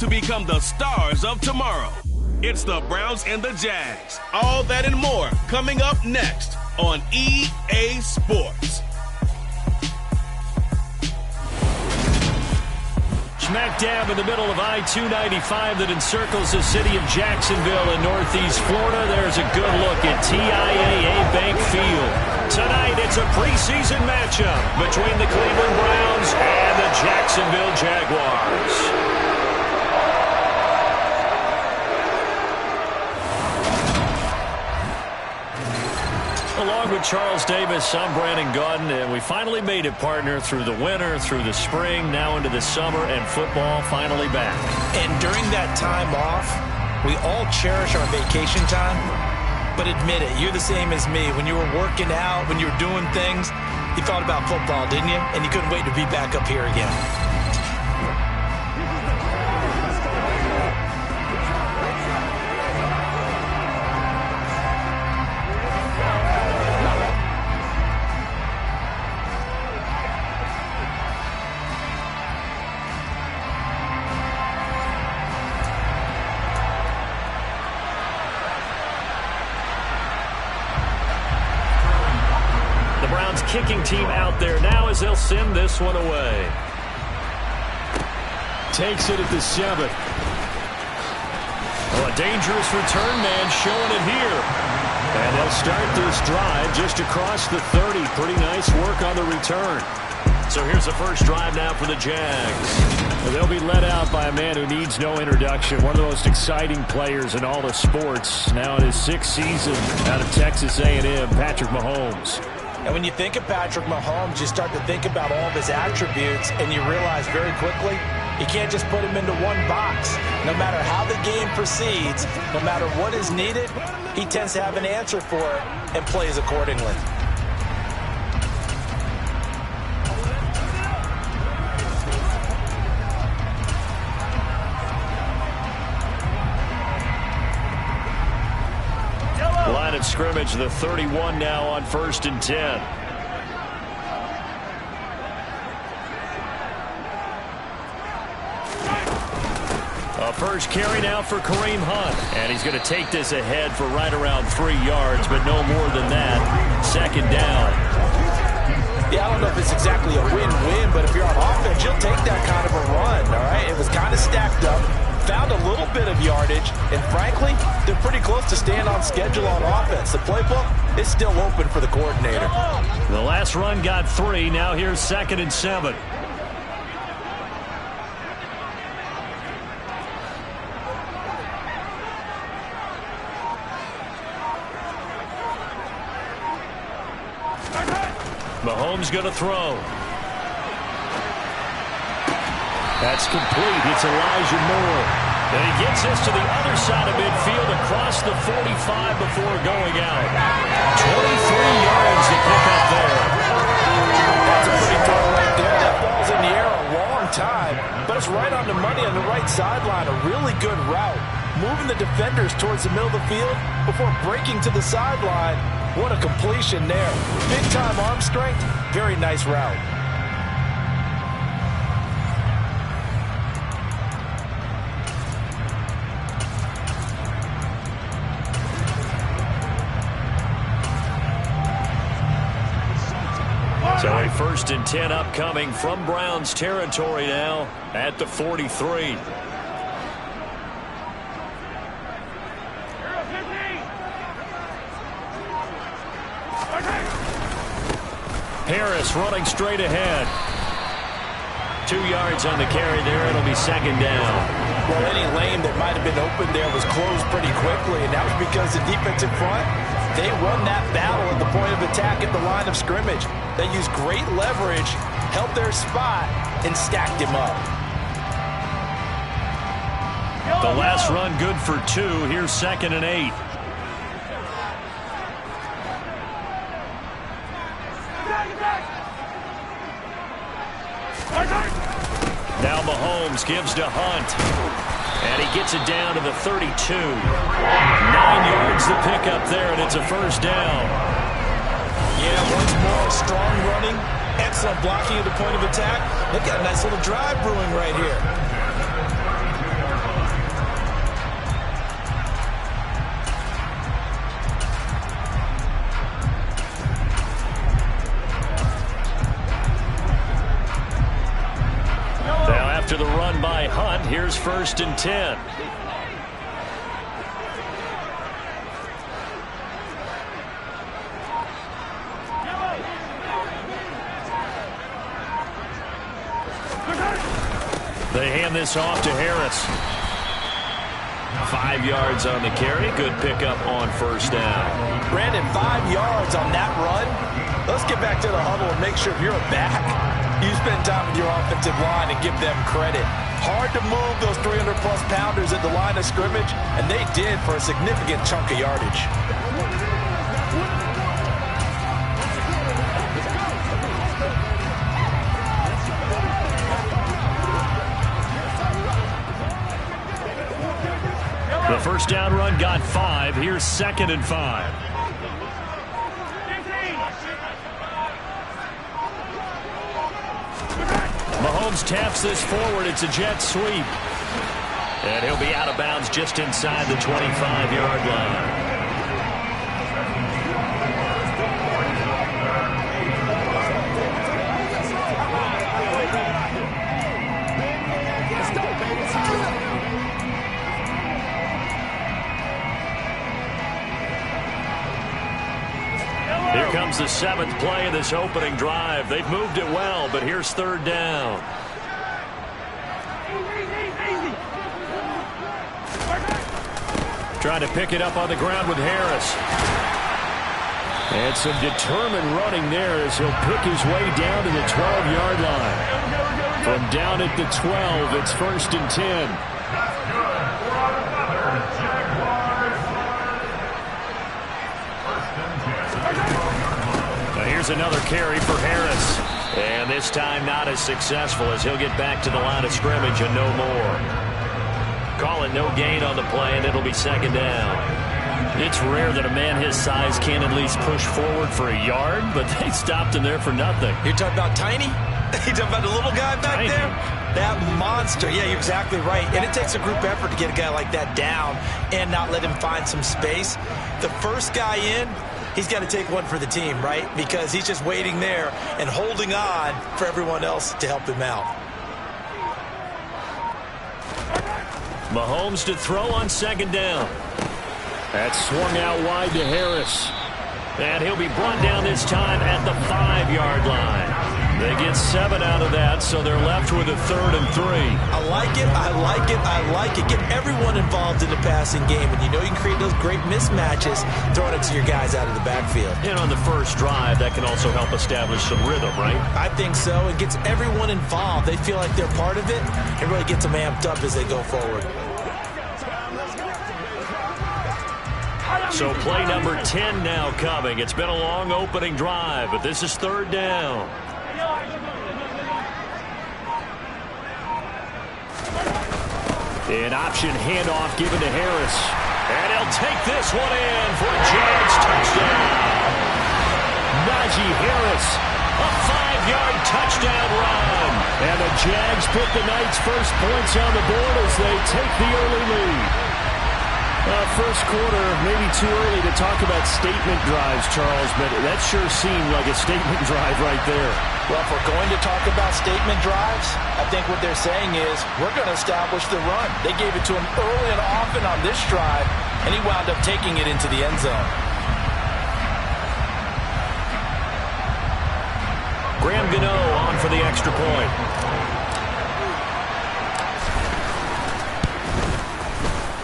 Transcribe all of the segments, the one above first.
to become the stars of tomorrow. It's the Browns and the Jags. All that and more coming up next on EA Sports. Smack dab in the middle of I-295 that encircles the city of Jacksonville in northeast Florida. There's a good look at TIAA Bank Field. Tonight, it's a preseason matchup between the Cleveland Browns and the Jacksonville Jaguars. Along with Charles Davis, I'm Brandon Gaudin, and we finally made it, partner, through the winter, through the spring, now into the summer, and football finally back. And during that time off, we all cherish our vacation time. But admit it, you're the same as me. When you were working out, when you were doing things, you thought about football, didn't you? And you couldn't wait to be back up here again. Kicking team out there now as they'll send this one away. Takes it at the 7. Well, a dangerous return man showing it here. And they'll start this drive just across the 30. Pretty nice work on the return. So here's the first drive now for the Jags. They'll be led out by a man who needs no introduction. One of the most exciting players in all of sports. Now in his 6th season out of Texas A&M, Patrick Mahomes. And when you think of Patrick Mahomes, you start to think about all of his attributes, and you realize very quickly you can't just put him into one box. No matter how the game proceeds, no matter what is needed, he tends to have an answer for it and plays accordingly. Line of scrimmage, the 31 now on 1st and 10. A first carry now for Kareem Hunt. And he's going to take this ahead for right around 3 yards, but no more than that. 2nd down. Yeah, I don't know if it's exactly a win-win, but if you're on offense, you'll take that kind of a run, all right? It was kind of stacked up. Found a little bit of yardage, and frankly, they're pretty close to staying on schedule on offense. The playbook is still open for the coordinator. The last run got 3. Now here's 2nd and 7. Mahomes going to throw. That's complete. It's Elijah Moore. And he gets this to the other side of midfield across the 45 before going out. 23 yards to pick up there. That's a pretty throw right there. That ball's in the air a long time, but it's right on the money on the right sideline. A really good route. Moving the defenders towards the middle of the field before breaking to the sideline. What a completion there. Big-time arm strength. Very nice route. So a 1st and 10 upcoming from Browns territory now at the 43. Harris running straight ahead. 2 yards on the carry there. It'll be 2nd down. Well, any lane that might have been open there was closed pretty quickly, and that was because the defensive front, they won that battle at the point of attack at the line of scrimmage. They used great leverage, held their spot, and stacked him up. The last run good for 2. Here's 2nd and 8. Now Mahomes gives to Hunt. And he gets it down to the 32. 9 yards to pick up there, and it's a 1st down. Yeah, once more, strong running, excellent blocking at the point of attack. They've got a nice little drive brewing right here. punt. Here's 1st and 10. They hand this off to Harris. 5 yards on the carry. Good pickup on 1st down. Brandon, 5 yards on that run. Let's get back to the huddle and make sure if you're a back, you spend time with your offensive line and give them credit. Hard to move those 300-plus pounders at the line of scrimmage, and they did for a significant chunk of yardage. The 1st down run got 5. Here's 2nd and 5. Mahomes taps this forward. It's a jet sweep. And he'll be out of bounds just inside the 25-yard line. Here comes the 7th play of this opening drive. They've moved it well, but here's 3rd down. Trying to pick it up on the ground with Harris. And some determined running there as he'll pick his way down to the 12-yard line. From down at the 12, it's 1st and 10. Here's another carry for Harris. And this time not as successful as he'll get back to the line of scrimmage and no more. Call it no gain on the play, and it'll be 2nd down. It's rare that a man his size can at least push forward for a yard, but they stopped him there for nothing. You're talking about Tiny? You're talking about the little guy back there? That monster. Yeah, you're exactly right. And it takes a group effort to get a guy like that down and not let him find some space. The first guy in, he's got to take one for the team, right? Because he's just waiting there and holding on for everyone else to help him out. Mahomes to throw on 2nd down. That's swung out wide to Harris. And he'll be brought down this time at the 5-yard line. They get 7 out of that, so they're left with a 3rd and 3. I like it, I like it, I like it. Get everyone involved in the passing game. And you know you can create those great mismatches throwing it to your guys out of the backfield. And on the first drive, that can also help establish some rhythm, right? I think so. It gets everyone involved. They feel like they're part of it. It really gets them amped up as they go forward. So play number 10 now coming. It's been a long opening drive, but this is 3rd down. An option handoff given to Harris. And he'll take this one in for a Jags touchdown. Najee Harris, a 5-yard touchdown run. And the Jags put the night's first points on the board as they take the early lead. First quarter, maybe too early to talk about statement drives, Charles, but that sure seemed like a statement drive right there. Well, if we're going to talk about statement drives, I think what they're saying is we're going to establish the run. They gave it to him early and often on this drive, and he wound up taking it into the end zone. Graham Gano on for the extra point.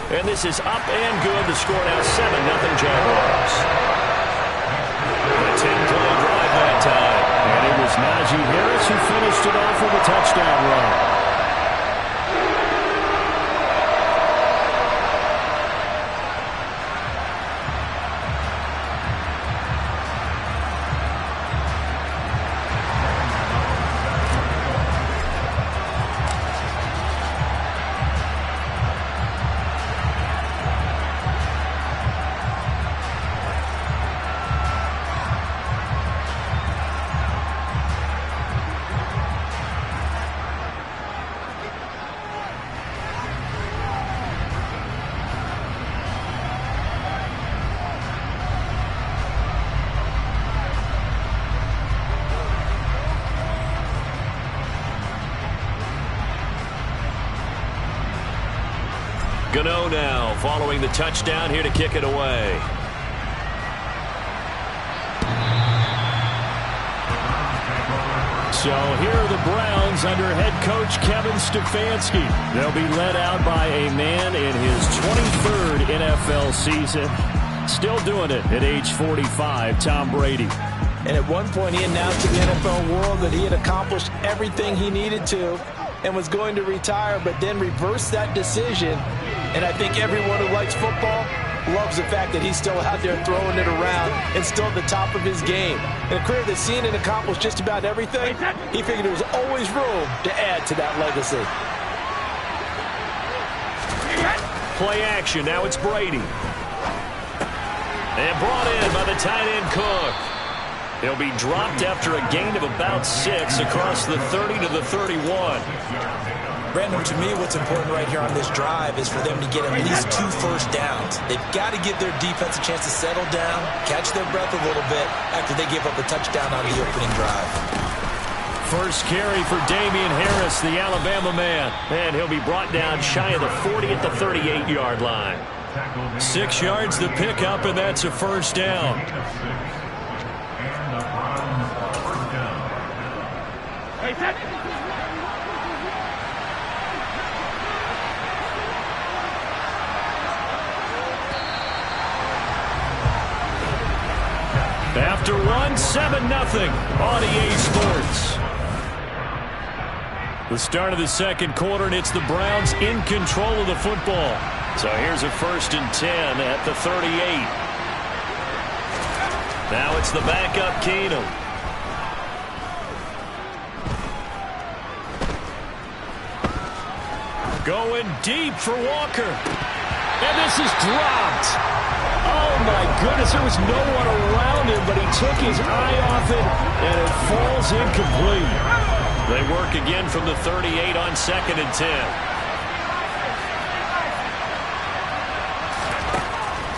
And this is up and good. The score now 7-0 Jaguars. A 10-play drive that time. And it was Najee Harris who finished it off with a touchdown run. Gano now following the touchdown here to kick it away. So here are the Browns under head coach Kevin Stefanski. They'll be led out by a man in his 23rd NFL season. Still doing it at age 45, Tom Brady. And at one point he announced to the NFL world that he had accomplished everything he needed to and was going to retire, but then reversed that decision. And I think everyone who likes football loves the fact that he's still out there throwing it around and still at the top of his game. In a career that's seen and accomplished just about everything, he figured there was always room to add to that legacy. Play action. Now it's Brady. And brought in by the tight end Cook. He'll be dropped after a gain of about 6 across the 30 to the 31. Brandon, to me, what's important right here on this drive is for them to get at least 2 first downs. They've got to give their defense a chance to settle down, catch their breath a little bit after they give up a touchdown on the opening drive. First carry for Damian Harris, the Alabama man. And he'll be brought down shy of the 40 at the 38-yard line. 6 yards the pickup, and that's a first down. After one, 7-0 on EA Sports. The start of the second quarter, and it's the Browns in control of the football. So here's a 1st and 10 at the 38. Now it's the backup Keenum. Going deep for Walker. And this is dropped. Oh, my goodness, there was no one around him, but he took his eye off it, and it falls incomplete. They work again from the 38 on 2nd and 10.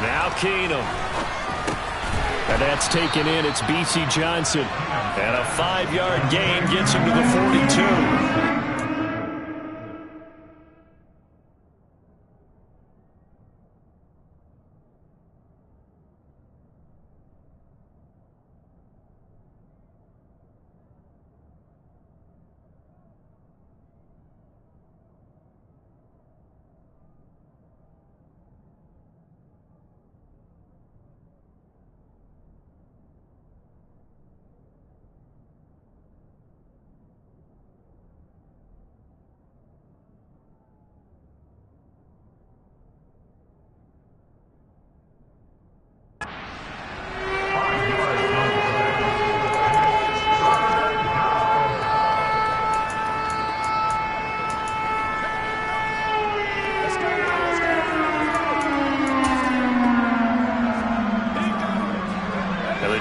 Now Keenum. And that's taken in. It's B.C. Johnson. And a 5-yard gain gets him to the 42.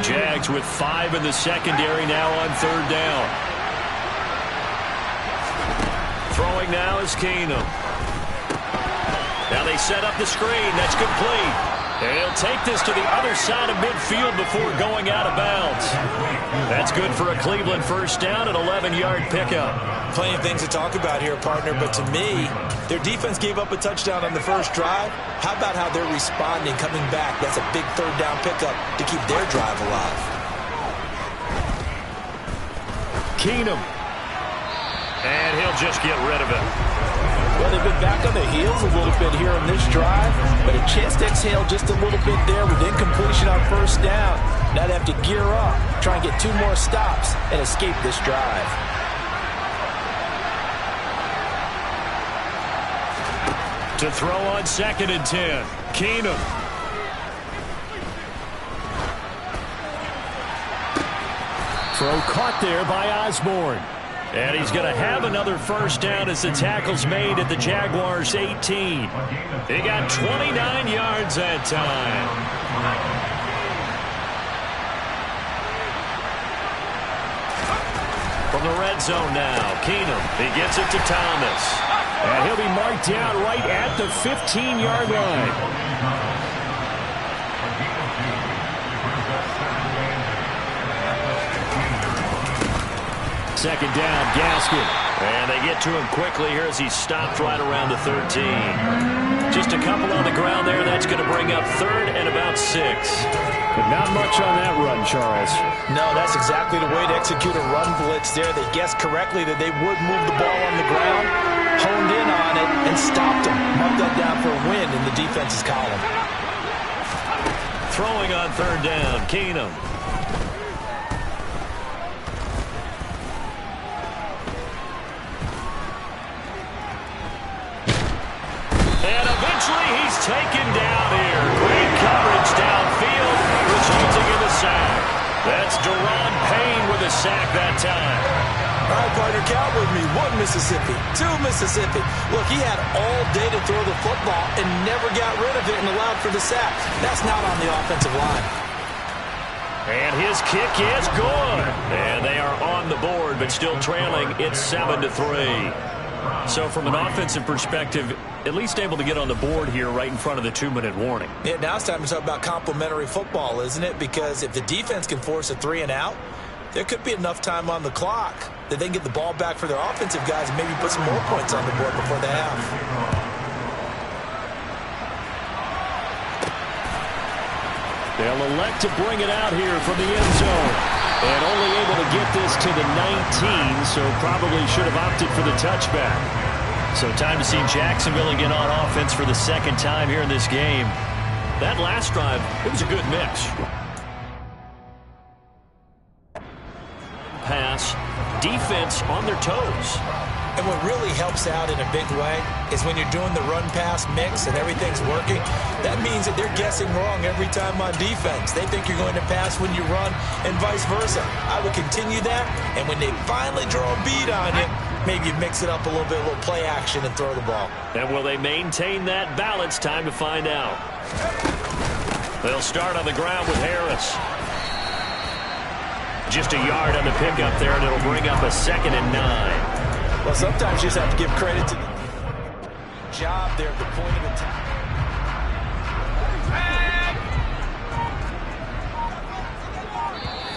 Jags with 5 in the secondary now on 3rd down. Throwing now is Keenum. Now they set up the screen. That's complete. And he'll take this to the other side of midfield before going out of bounds. That's good for a Cleveland first down, an 11-yard pickup. Plenty of things to talk about here, partner, but to me, their defense gave up a touchdown on the first drive. How about how they're responding, coming back? That's a big 3rd down pickup to keep their drive alive. Keenum. And he'll just get rid of it. Well, they've been back on the heels a little bit here on this drive, but a chance to exhale just a little bit there with incompletion on 1st down. Now they have to gear up, try and get 2 more stops, and escape this drive. To throw on 2nd and 10. Keenum. Throw caught there by Osborne. And he's going to have another first down as the tackle's made at the Jaguars' 18. He got 29 yards that time. From the red zone now, Keenum. He gets it to Thomas. And he'll be marked down right at the 15-yard line. 2nd down, Gaskin. And they get to him quickly here as he's stopped right around the 13. Just a couple on the ground there. That's going to bring up third and about 6. But not much on that run, Charles. No, that's exactly the way to execute a run blitz there. They guessed correctly that they would move the ball on the ground, honed in on it, and stopped them. Marked that down for a win in the defense's column. Throwing on third down, Keenum. And eventually he's taken down here. Great coverage downfield, resulting in the sack. That's Deron Payne with a sack that time. All right, partner, count with me. 1 Mississippi, 2 Mississippi. Look, he had all day to throw the football and never got rid of it and allowed for the sack. That's not on the offensive line. And his kick is good. And they are on the board, but still trailing. It's 7-3. So from an offensive perspective, at least able to get on the board here right in front of the 2-minute warning. Yeah, now it's time to talk about complementary football, isn't it? Because if the defense can force a 3 and out, there could be enough time on the clock that they can get the ball back for their offensive guys and maybe put some more points on the board before the half. They'll elect to bring it out here from the end zone. And only able to get this to the 19, so probably should have opted for the touchback. So time to see Jacksonville get on offense for the second time here in this game. That last drive, it was a good mix. Pass, defense on their toes. And what really helps out in a big way is when you're doing the run-pass mix and everything's working, that means that they're guessing wrong every time on defense. They think you're going to pass when you run and vice versa. I would continue that, and when they finally draw a bead on you, maybe mix it up a little bit, a little play action and throw the ball. And will they maintain that balance? Time to find out. They'll start on the ground with Harris. Just a yard on the pickup there, and it'll bring up a 2nd and 9. Well, sometimes you just have to give credit to the job there at the point of attack.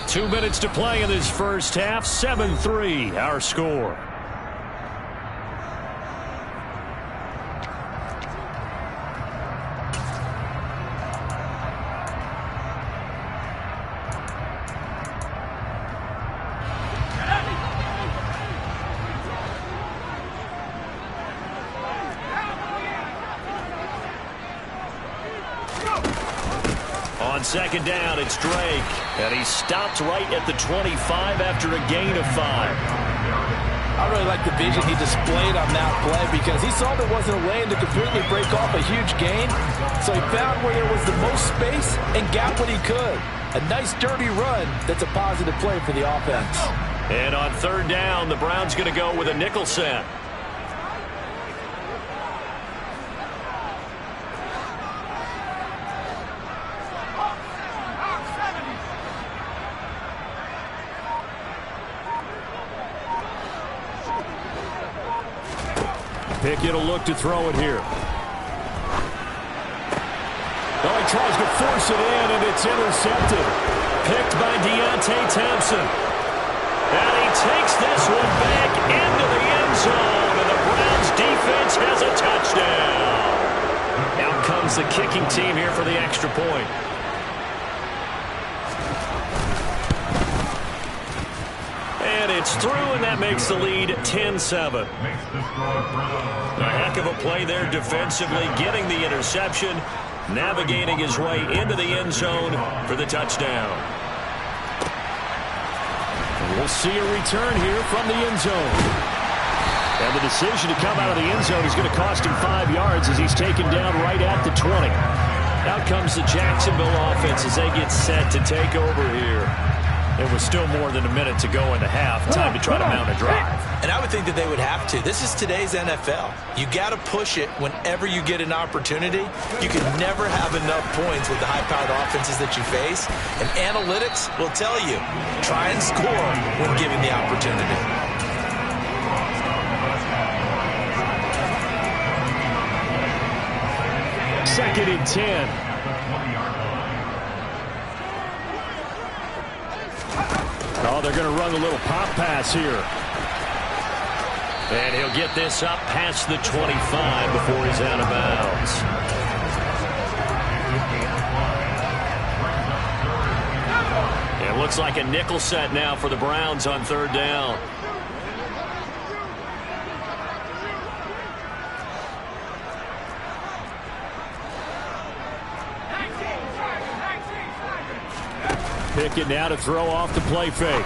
2 minutes to play in this first half. 7-3, our score. On 2nd down, it's Drake. And he stopped right at the 25 after a gain of 5. I really like the vision he displayed on that play because he saw there wasn't a lane to completely break off a huge gain. So he found where there was the most space and got what he could. A nice dirty run that's a positive play for the offense. And on 3rd down, the Browns going to go with a nickel set. Pickett will look to throw it here. Oh, he tries to force it in, and it's intercepted. Picked by Deontay Thompson. And he takes this one back into the end zone, and the Browns defense has a touchdown. Out comes the kicking team here for the extra point. And it's through, and that makes the lead 10-7. A heck of a play there defensively, getting the interception, navigating his way into the end zone for the touchdown. And we'll see a return here from the end zone. And the decision to come out of the end zone is going to cost him 5 yards as he's taken down right at the 20. Out comes the Jacksonville offense as they get set to take over here. There was still more than a minute to go in the half. Time to try to mount a drive. And I would think that they would have to. This is today's NFL. You got to push it whenever you get an opportunity. You can never have enough points with the high-powered offenses that you face. And analytics will tell you, try and score when given the opportunity. Second and 10. Oh, they're going to run a little pop pass here. And he'll get this up past the 25 before he's out of bounds. It looks like a nickel set now for the Browns on third down. Pickett now to throw off the play fake.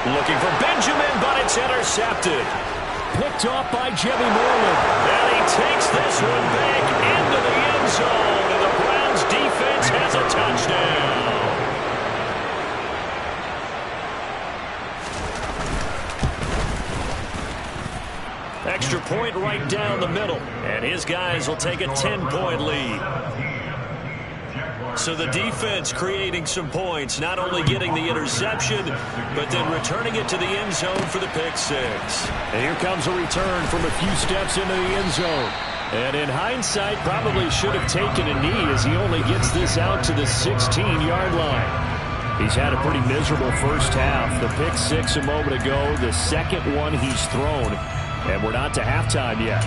Looking for Benjamin, but it's intercepted. Picked off by Jimmy Moreland. And he takes this one back into the end zone, and the Browns defense has a touchdown. Extra point right down the middle, and his guys will take a 10-point lead. So the defense creating some points, not only getting the interception, but then returning it to the end zone for the pick six. And here comes a return from a few steps into the end zone. And in hindsight, probably should have taken a knee as he only gets this out to the 16-yard line. He's had a pretty miserable first half. The pick six a moment ago, the second one he's thrown. And we're not to halftime yet.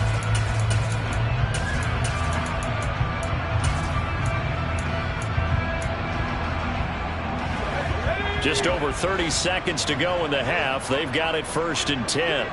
Just over 30 seconds to go in the half. They've got it 1st and 10.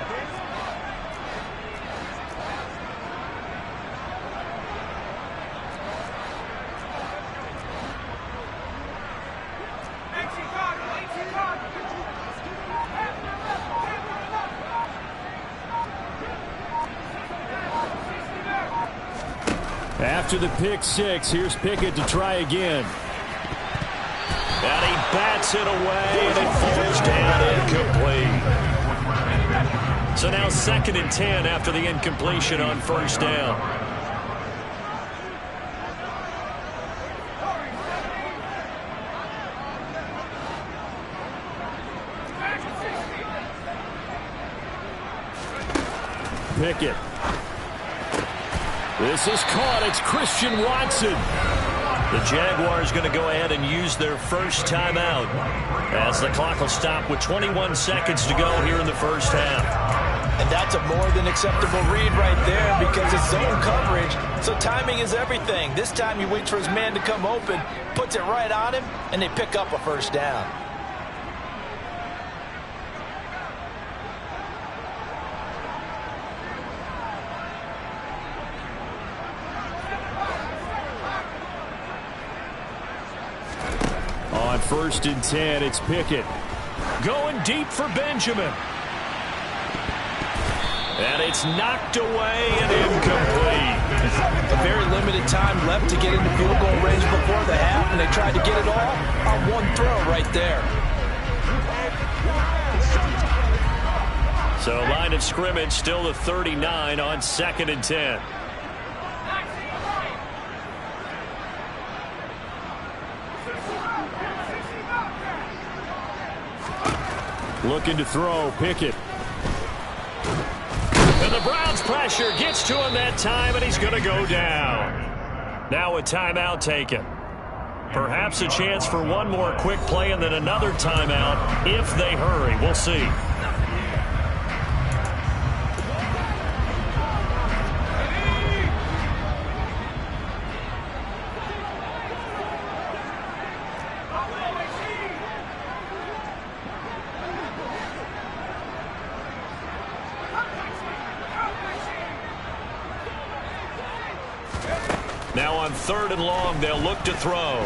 After the pick six, here's Pickett to try again. And he bats it away, and it falls down incomplete. So now 2nd and 10 after the incompletion on 1st down. Pickett. This is caught. It's Christian Watson. The Jaguars going to go ahead and use their first timeout as the clock will stop with 21 seconds to go here in the first half. And that's a more than acceptable read right there because it's zone coverage, so timing is everything. This time he waits for his man to come open, puts it right on him, and they pick up a first down. On 1st and 10, it's Pickett. Going deep for Benjamin. And it's knocked away and incomplete. A very limited time left to get into field goal range before the half, and they tried to get it all on one throw right there. So line of scrimmage still the 39 on 2nd and 10. Looking to throw, Pickett. And the Browns pressure gets to him that time, and he's going to go down. Now a timeout taken. Perhaps a chance for one more quick play and then another timeout if they hurry. We'll see. Now on 3rd and long, they'll look to throw.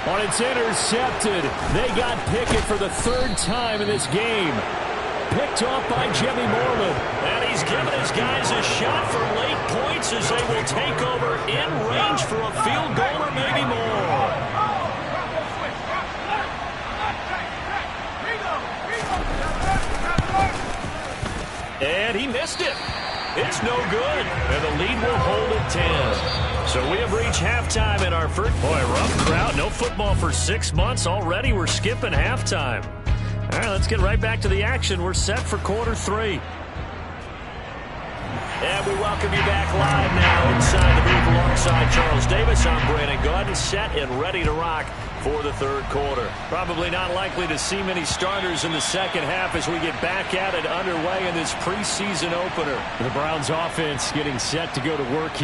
On it's intercepted. They got Pickett for the 3rd time in this game. Picked off by Jimmy Moreland. And he's given his guys a shot for late points as they will take over in range for a field goal or maybe more. And he missed it. It's no good, and the lead will hold at 10. So we have reached halftime in our first. Boy, rough crowd. No football for 6 months. Already we're skipping halftime. All right, let's get right back to the action. We're set for quarter 3. And we welcome you back live now inside the booth alongside Charles Davis. I'm Brandon Gaudin, set and ready to rock for the third quarter. Probably not likely to see many starters in the second half as we get back at it underway in this preseason opener. The Browns offense getting set to go to work here.